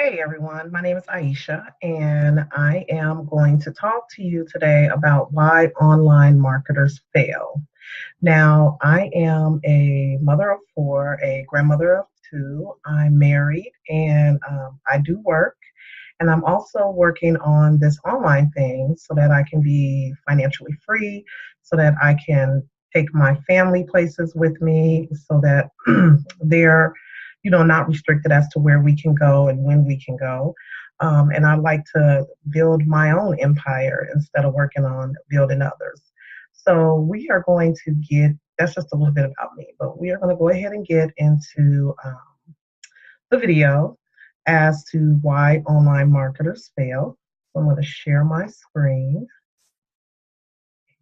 Hey everyone, my name is Iesha, and I am going to talk to you today about why online marketers fail. Now, I am a mother of four, a grandmother of two. I'm married, and I do work, and I'm also working on this online thing so that I can be financially free, so that I can take my family places with me, so that they're not restricted as to where we can go and when we can go. And I like to build my own empire instead of working on building others. So we are going to that's just a little bit about me, but we are going to go ahead and get into the video as to why online marketers fail. So I'm going to share my screen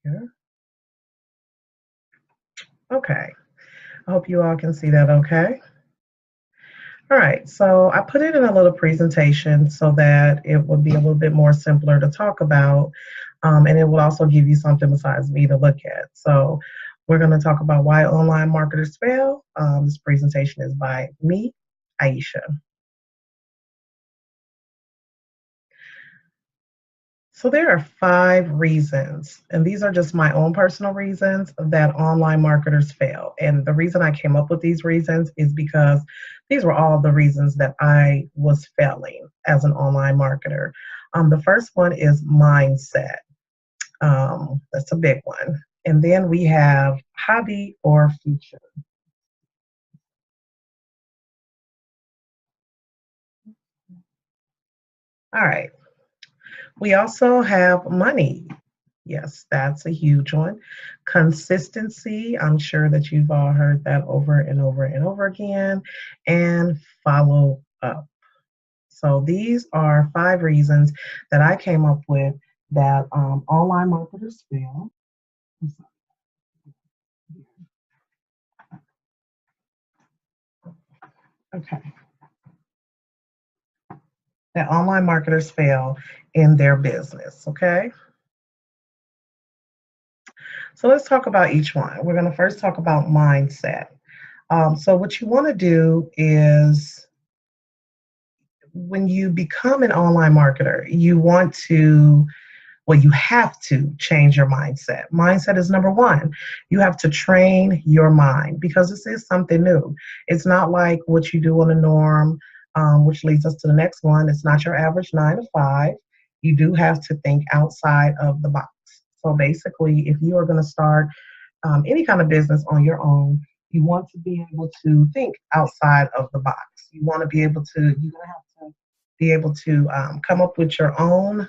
here. Okay. I hope you all can see that okay. All right, so I put it in a little presentation so that it would be a little bit more simpler to talk about, and it will also give you something besides me to look at. So we're going to talk about why online marketers fail. This presentation is by me, Iesha. So there are 5 reasons, and these are just my own personal reasons that online marketers fail. And the reason I came up with these reasons is because these were all the reasons that I was failing as an online marketer. The first one is mindset. That's a big one. And then we have hobby or future. All right. We also have money. Yes, that's a huge one. Consistency, I'm sure that you've all heard that over and over and over again. And follow up. So these are 5 reasons that I came up with that online marketers fail. Okay. That online marketers fail in their business. Okay. So let's talk about each one. We're going to first talk about mindset. So what you want to do is when you become an online marketer, you have to change your mindset. Mindset is number one. You have to train your mind because this is something new. It's not like what you do on the norm, which leads us to the next one. It's not your average 9 to 5. You do have to think outside of the box. So basically, if you are going to start any kind of business on your own, you want to be able to think outside of the box. You're going to have to be able to come up with your own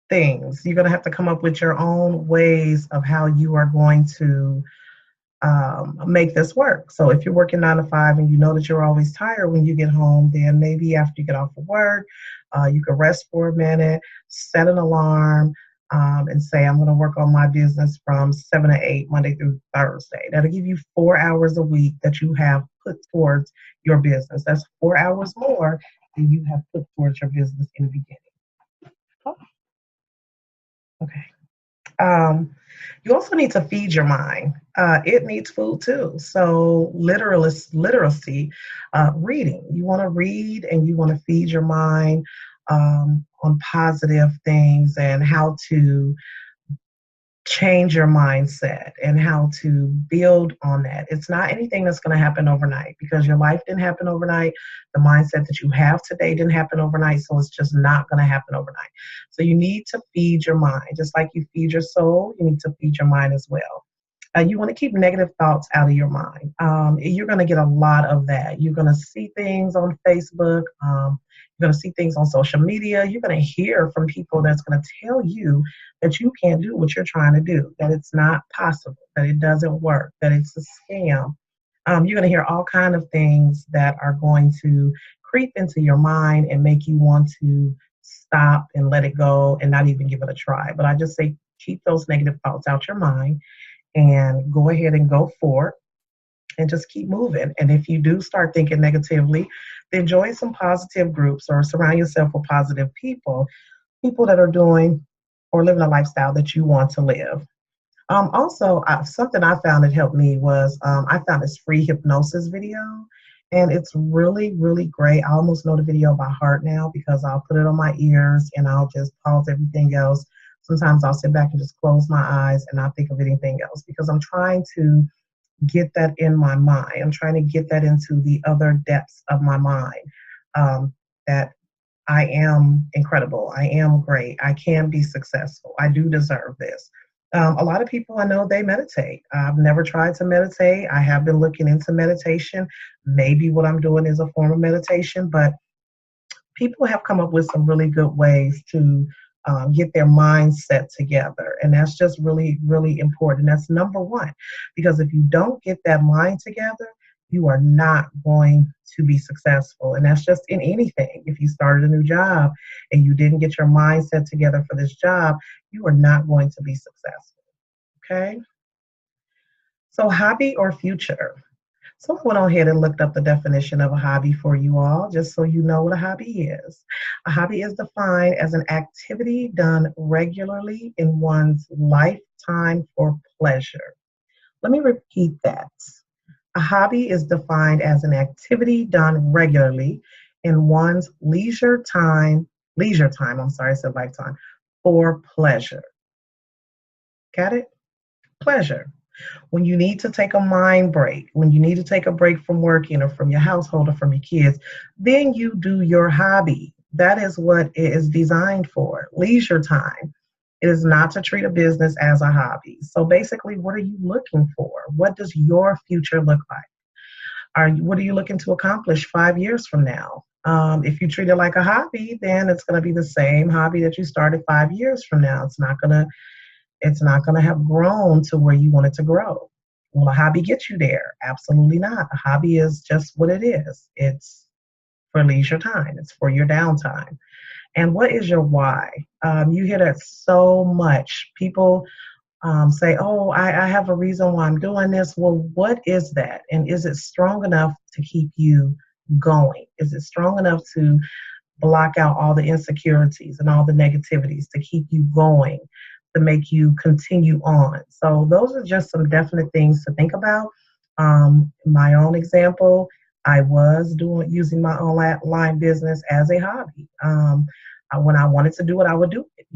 things. You're going to have to come up with your own ways of how you are going to make this work. So if you're working 9 to 5 and you know that you're always tired when you get home, then maybe after you get off of work, you can rest for a minute, set an alarm, and say, I'm going to work on my business from 7 to 8, Monday through Thursday. That'll give you 4 hours a week that you have put towards your business. That's 4 hours more than you have put towards your business in the beginning. Oh, okay. You also need to feed your mind. It needs food too. So literacy, reading. You want to read and you want to feed your mind on positive things and how to change your mindset and how to build on that. It's not anything that's going to happen overnight because your life didn't happen overnight. The mindset that you have today didn't happen overnight, so it's just not going to happen overnight. So you need to feed your mind. Just like you feed your soul, you need to feed your mind as well. You want to keep negative thoughts out of your mind. You're going to get a lot of that. You're going to see things on Facebook. You're going to see things on social media. You're going to hear from people that's going to tell you that you can't do what you're trying to do, that it's not possible, that it doesn't work, that it's a scam. You're going to hear all kinds of things that are going to creep into your mind and make you want to stop and let it go and not even give it a try. But I just say keep those negative thoughts out your mind and go ahead and go forward and just keep moving. And if you do start thinking negatively, then join some positive groups or surround yourself with positive people that are doing or living a lifestyle that you want to live. Also, something I found that helped me was I found this free hypnosis video, and it's really, really great. I almost know the video by heart now because I'll put it on my ears and I'll just pause everything else. Sometimes I'll sit back and just close my eyes and not think of anything else because I'm trying to get that in my mind. I'm trying to get that into the other depths of my mind. That I am incredible. I am great. I can be successful. I do deserve this. A lot of people I know they meditate. I've never tried to meditate. I have been looking into meditation. Maybe what I'm doing is a form of meditation, but people have come up with some really good ways to get their mindset together. And that's just really, really important. That's number one, because if you don't get that mind together, you are not going to be successful. And that's just in anything. If you started a new job and you didn't get your mindset together for this job, you are not going to be successful. Okay? So, hobby or future? So I went on ahead and looked up the definition of a hobby for you all, just so you know what a hobby is. A hobby is defined as an activity done regularly in one's lifetime for pleasure. Let me repeat that. A hobby is defined as an activity done regularly in one's leisure time, I said lifetime, for pleasure. Got it? Pleasure. When you need to take a mind break, when you need to take a break from working or from your household or from your kids, then you do your hobby. That is what it is designed for. Leisure time. It is not to treat a business as a hobby. So basically, what are you looking for? What does your future look like? What are you looking to accomplish 5 years from now? If you treat it like a hobby, then it's going to be the same hobby that you started 5 years from now. It's not going to have grown to where you want it to grow. Will a hobby get you there? Absolutely not. A hobby is just what it is. It's for leisure time. It's for your downtime. And what is your why? You hear that so much. People say, oh, I have a reason why I'm doing this. Well, what is that? And is it strong enough to keep you going? Is it strong enough to block out all the insecurities and all the negativities to keep you going, to make you continue on? So those are just some definite things to think about. My own example, I was using my online business as a hobby. When I wanted to do it, I would do it,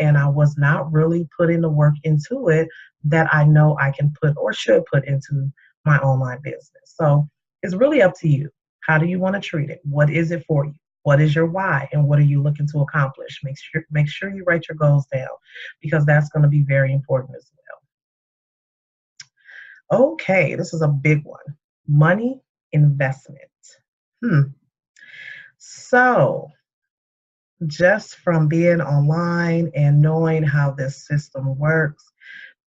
and I was not really putting the work into it that I know I can put or should put into my online business. So it's really up to you. How do you want to treat it? What is it for you? What is your why, and what are you looking to accomplish? Make sure you write your goals down, because that's going to be very important as well. Okay, this is a big one. Money investment. So just from being online and knowing how this system works,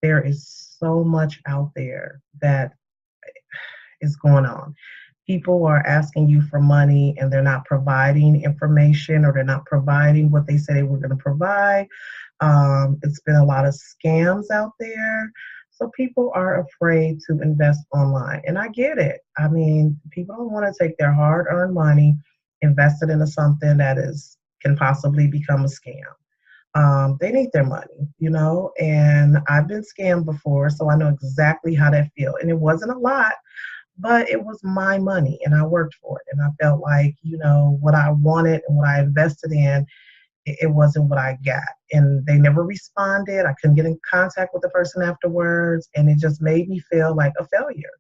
there is so much out there that is going on. People are asking you for money and they're not providing information, or they're not providing what they said they were going to provide. It's been a lot of scams out there. So people are afraid to invest online. And I get it. I mean, people don't want to take their hard earned money, invest it into something that can possibly become a scam. They need their money, and I've been scammed before, so I know exactly how that feels. And it wasn't a lot, but it was my money and I worked for it. And I felt like, what I wanted and what I invested in, it wasn't what I got. And they never responded. I couldn't get in contact with the person afterwards. And it just made me feel like a failure.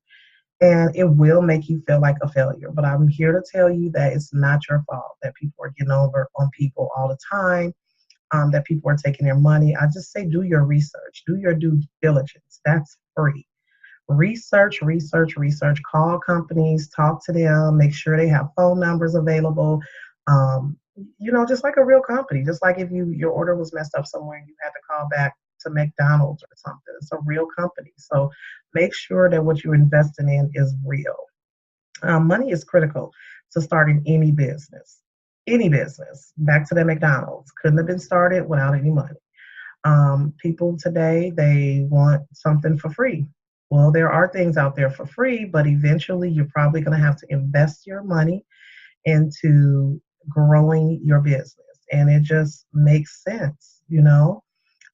And it will make you feel like a failure. But I'm here to tell you that it's not your fault that people are getting over on people all the time, that people are taking their money. I just say do your research, do your due diligence. That's free. Research, research, research. Call companies, talk to them, make sure they have phone numbers available. Just like a real company. Just like if your order was messed up somewhere and you had to call back to McDonald's or something. It's a real company. So make sure that what you're investing in is real. Money is critical to starting any business. Any business. Back to the McDonald's. Couldn't have been started without any money. People today, they want something for free. Well, there are things out there for free, but eventually you're probably going to have to invest your money into growing your business. And it just makes sense.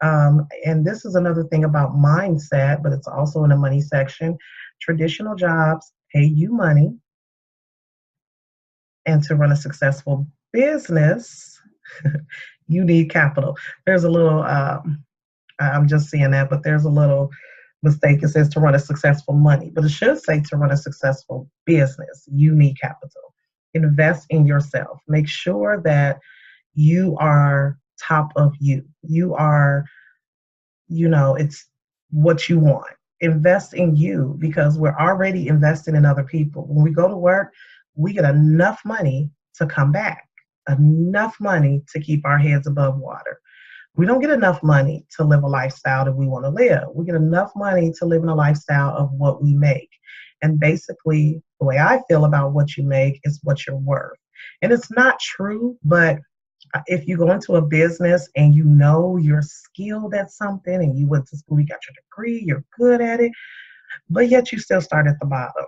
And this is another thing about mindset, but it's also in the money section. Traditional jobs pay you money, and to run a successful business, you need capital. There's a little, I'm just seeing that, but there's a little mistake. It says to run a successful money, but it should say to run a successful business, you need capital. Invest in yourself. Make sure that you are top of you. You are, it's what you want. Invest in you because we're already investing in other people. When we go to work, we get enough money to come back, enough money to keep our heads above water. We don't get enough money to live a lifestyle that we want to live. We get enough money to live in a lifestyle of what we make. And basically, the way I feel about what you make is what you're worth. And it's not true, but if you go into a business and you know you're skilled at something and you went to school, you got your degree, you're good at it, but yet you still start at the bottom.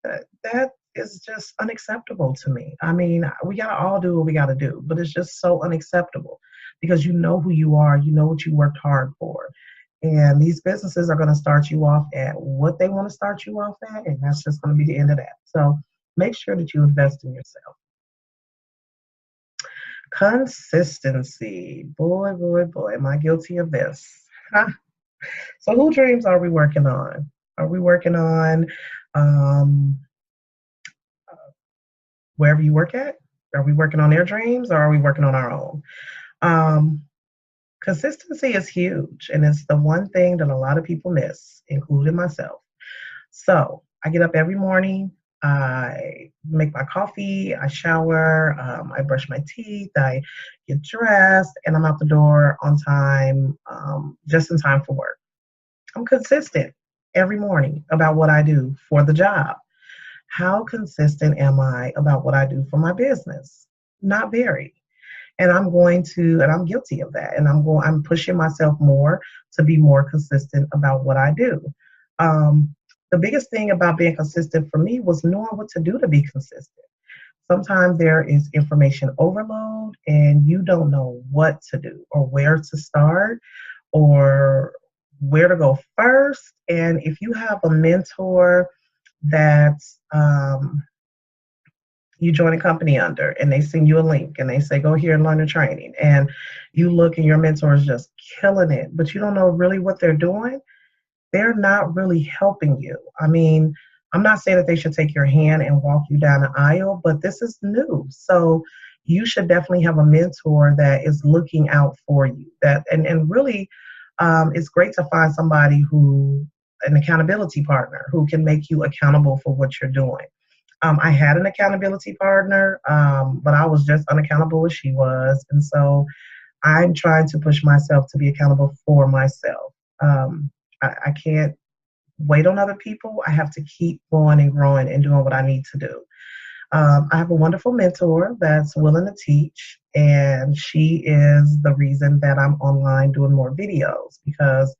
That is just unacceptable to me. I mean, we got to all do what we got to do, but it's just so unacceptable because you know who you are, you know what you worked hard for. And these businesses are going to start you off at what they want to start you off at, and that's just going to be the end of that. So make sure that you invest in yourself. Consistency. Boy, boy, boy, am I guilty of this. Huh? So, who dreams are we working on? Are we working on um, wherever you work at? Are we working on their dreams or are we working on our own? Um, Consistency is huge, and it's the one thing that a lot of people miss, including myself. So, I get up every morning. I make my coffee, I shower, I brush my teeth, I get dressed, and I'm out the door on time, just in time for work. I'm consistent every morning about what I do for the job. How consistent am I about what I do for my business? Not very. And I'm guilty of that. And I'm pushing myself more to be more consistent about what I do. The biggest thing about being consistent for me was knowing what to do to be consistent. Sometimes there is information overload and you don't know what to do or where to start or where to go first. And if you have a mentor that you join a company under and they send you a link and they say, go here and learn the training, and you look and your mentor is just killing it, but you don't know really what they're doing, they're not really helping you. I mean, I'm not saying that they should take your hand and walk you down the aisle, but this is new. So you should definitely have a mentor that is looking out for you. And really, it's great to find somebody an accountability partner who can make you accountable for what you're doing. I had an accountability partner, but I was just unaccountable as she was. And so I'm trying to push myself to be accountable for myself. I can't wait on other people. I have to keep going and growing and doing what I need to do. I have a wonderful mentor that's willing to teach, and she is the reason that I'm online doing more videos because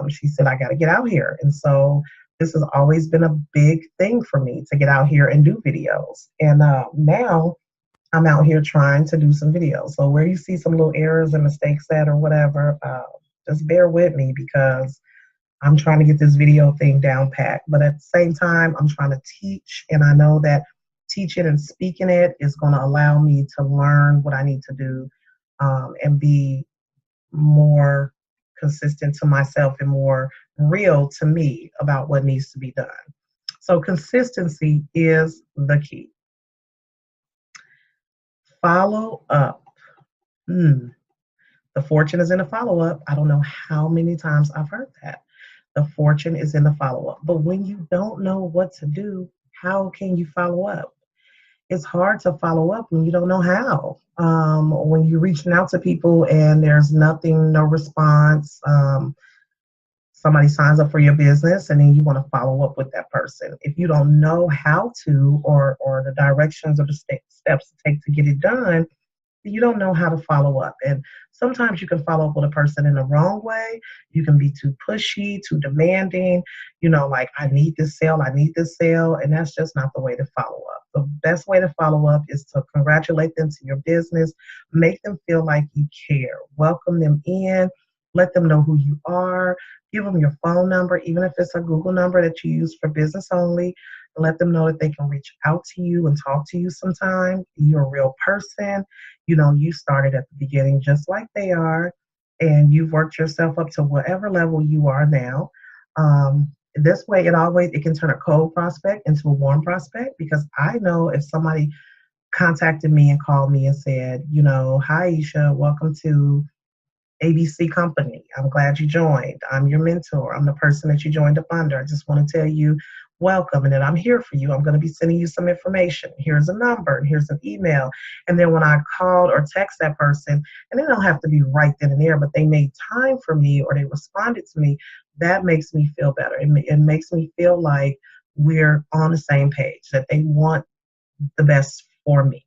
she said, I got to get out here. And so this has always been a big thing for me to get out here and do videos. And now I'm out here trying to do some videos. So where you see some little errors and mistakes at or whatever, just bear with me because I'm trying to get this video thing down pat. But at the same time, I'm trying to teach. And I know that teaching and speaking it is going to allow me to learn what I need to do and be more consistent to myself and more real to me about what needs to be done. So consistency is the key. Follow up. The fortune is in the follow up. I don't know how many times I've heard that. The fortune is in the follow up. But when you don't know what to do, how can you follow up? It's hard to follow up when you don't know how. When you're reaching out to people and there's nothing, no response, somebody signs up for your business and then you want to follow up with that person. If you don't know how to or the directions or the steps to take to get it done, you don't know how to follow up. And sometimes you can follow up with a person in the wrong way. You can be too pushy, too demanding, like, I need this sale, and that's just not the way to follow up. The best way to follow up is to congratulate them to your business, make them feel like you care, welcome them in, Let them know who you are. Give them your phone number, even if it's a Google number that you use for business only. Let them know that they can reach out to you and talk to you sometime. You're a real person. You started at the beginning just like they are, and you've worked yourself up to whatever level you are now. This way, it can turn a cold prospect into a warm prospect, because I know if somebody contacted me and called me and said, hi, Iesha, welcome to ABC company. I'm glad you joined. I'm your mentor. I'm the person that you joined up under. I just want to tell you welcome and that I'm here for you. I'm going to be sending you some information. Here's a number and here's an email. And then when I called or text that person, and they don't have to be right then and there, but they made time for me or they responded to me, that makes me feel better. It makes me feel like we're on the same page, that they want the best for me.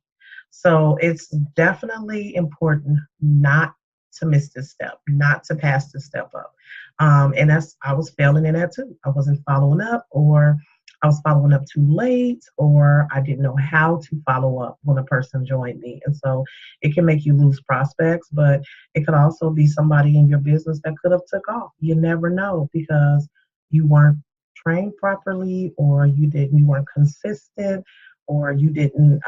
So it's definitely important not to miss this step, not to pass this step up. And I was failing in that too. I wasn't following up, or I was following up too late, or I didn't know how to follow up when a person joined me. And so it can make you lose prospects, but it could also be somebody in your business that could have took off. You never know, because you weren't trained properly, or you weren't consistent, or you didn't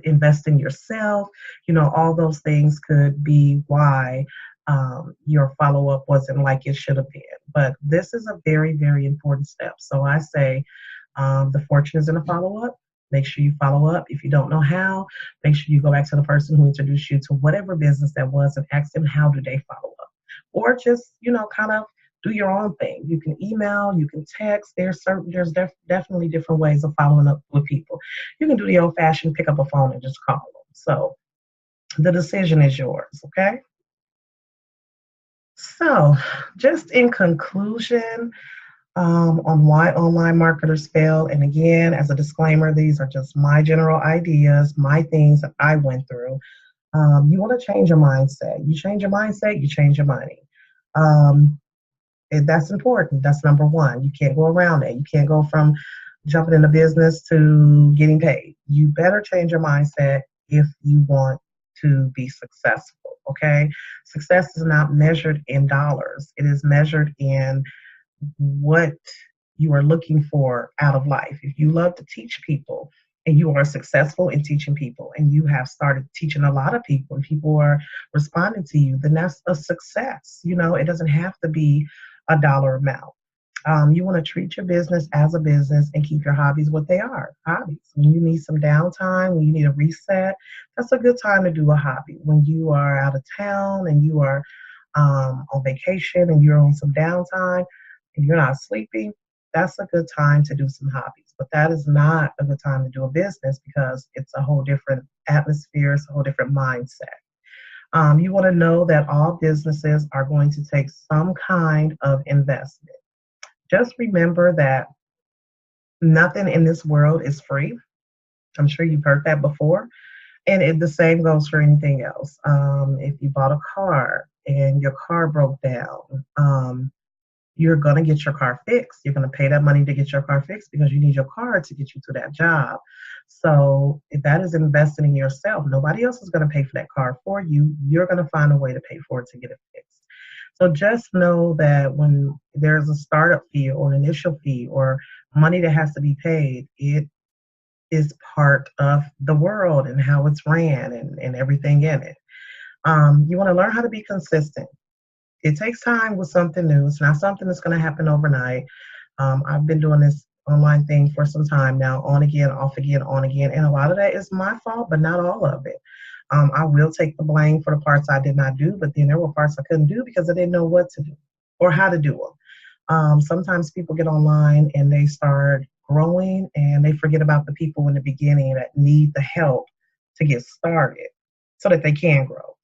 invest in yourself. All those things could be why your follow-up wasn't like it should have been. But this is a very, very important step. So I say the fortune is in a follow-up. Make sure you follow up. If you don't know how, make sure you go back to the person who introduced you to whatever business that was and ask them, how do they follow up? Or just, kind of do your own thing. You can email, you can text. Definitely different ways of following up with people. You can do the old-fashioned pick up a phone and just call them. So the decision is yours, okay? So just in conclusion, on why online marketers fail. And again, as a disclaimer, these are just my general ideas, my things that I went through. You want to change your mindset. You change your mindset, you change your money. That's important. That's number one. You can't go around it. You can't go from jumping into business to getting paid. You better change your mindset if you want to be successful, okay? Success is not measured in dollars. It is measured in what you are looking for out of life. If you love to teach people and you are successful in teaching people and you have started teaching a lot of people and people are responding to you, then that's a success. It doesn't have to be a dollar amount. You want to treat your business as a business and keep your hobbies what they are, hobbies. When you need some downtime, when you need a reset, that's a good time to do a hobby. When you are out of town and you are on vacation and you're on some downtime and you're not sleeping, that's a good time to do some hobbies. But that is not a good time to do a business, because it's a whole different atmosphere, it's a whole different mindset. You want to know that all businesses are going to take some kind of investment. Just remember that nothing in this world is free. I'm sure you've heard that before. And the same goes for anything else. If you bought a car and your car broke down, you're going to get your car fixed. You're going to pay that money to get your car fixed because you need your car to get you to that job. So if that is investing in yourself, nobody else is going to pay for that car for you. You're going to find a way to pay for it to get it fixed. So just know that when there's a startup fee or an initial fee or money that has to be paid, it is part of the world and how it's ran and everything in it. You want to learn how to be consistent. It takes time with something new. It's not something that's going to happen overnight. I've been doing this online thing for some time now, on again, off again, on again. And a lot of that is my fault, but not all of it. I will take the blame for the parts I did not do, but then there were parts I couldn't do because I didn't know what to do or how to do them. Sometimes people get online and they start growing and they forget about the people in the beginning that need the help to get started so that they can grow.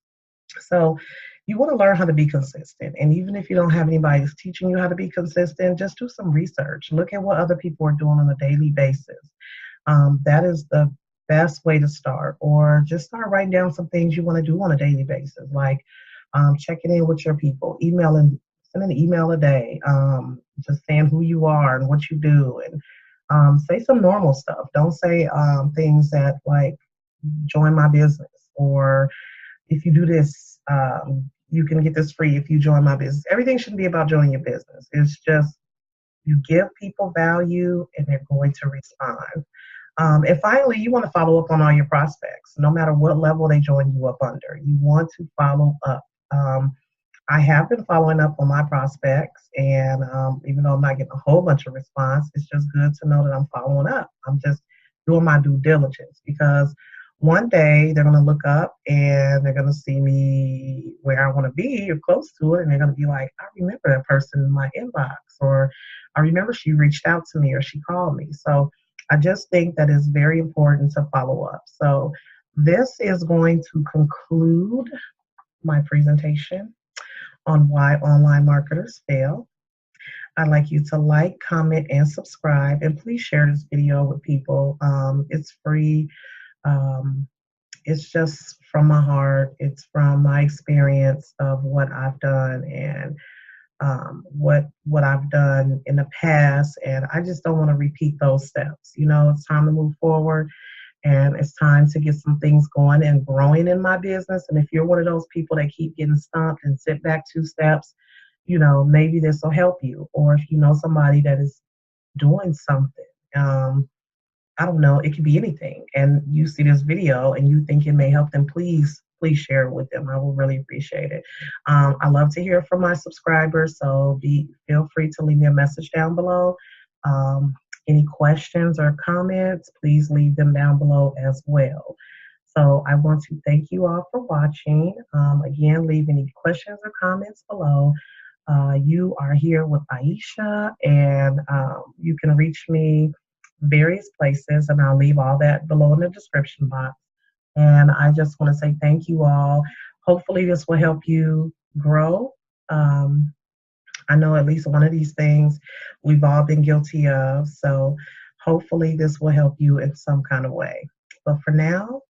So you want to learn how to be consistent. And even if you don't have anybody who's teaching you how to be consistent, just do some research. Look at what other people are doing on a daily basis. That is the best way to start. Or just start writing down some things you want to do on a daily basis, like checking in with your people, send an email a day, just saying who you are and what you do, and say some normal stuff. Don't say things that like join my business, or if you do this, you can get this free if you join my business. Everything shouldn't be about joining your business. It's just you give people value and they're going to respond. And finally, you want to follow up on all your prospects, no matter what level they join you up under. You want to follow up. I have been following up on my prospects, and even though I'm not getting a whole bunch of response, it's just good to know that I'm following up. I'm just doing my due diligence because one day they're going to look up and they're going to see me where I want to be or close to it, and they're going to be like, I remember that person in my inbox, or I remember she reached out to me or she called me. So I just think that it's very important to follow up. So this is going to conclude my presentation on why online marketers fail. I'd like you to like, comment, and subscribe, and please share this video with people. It's free. Um, it's just from my heart. It's from my experience of what I've done and what I've done in the past, and I just don't want to repeat those steps. You know, it's time to move forward. And it's time to get some things going and growing in my business. And if you're one of those people that keep getting stumped and sit back 2 steps, you know, maybe this will help you. Or if you know somebody that is doing something, I don't know, it could be anything. And you see this video and you think it may help them, please share it with them. I will really appreciate it. I love to hear from my subscribers, so feel free to leave me a message down below. Any questions or comments, please leave them down below as well. So I want to thank you all for watching. Again, leave any questions or comments below. You are here with Iesha, and you can reach me various places, and I'll leave all that below in the description box. And I just want to say thank you all. Hopefully this will help you grow. I know at least one of these things we've all been guilty of, so hopefully this will help you in some kind of way. But for now,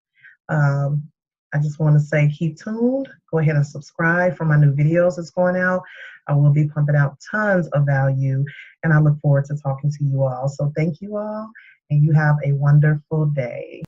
I just want to say keep tuned. Go ahead and subscribe for my new videos that's going out. I will be pumping out tons of value, and I look forward to talking to you all. So thank you all, and you have a wonderful day.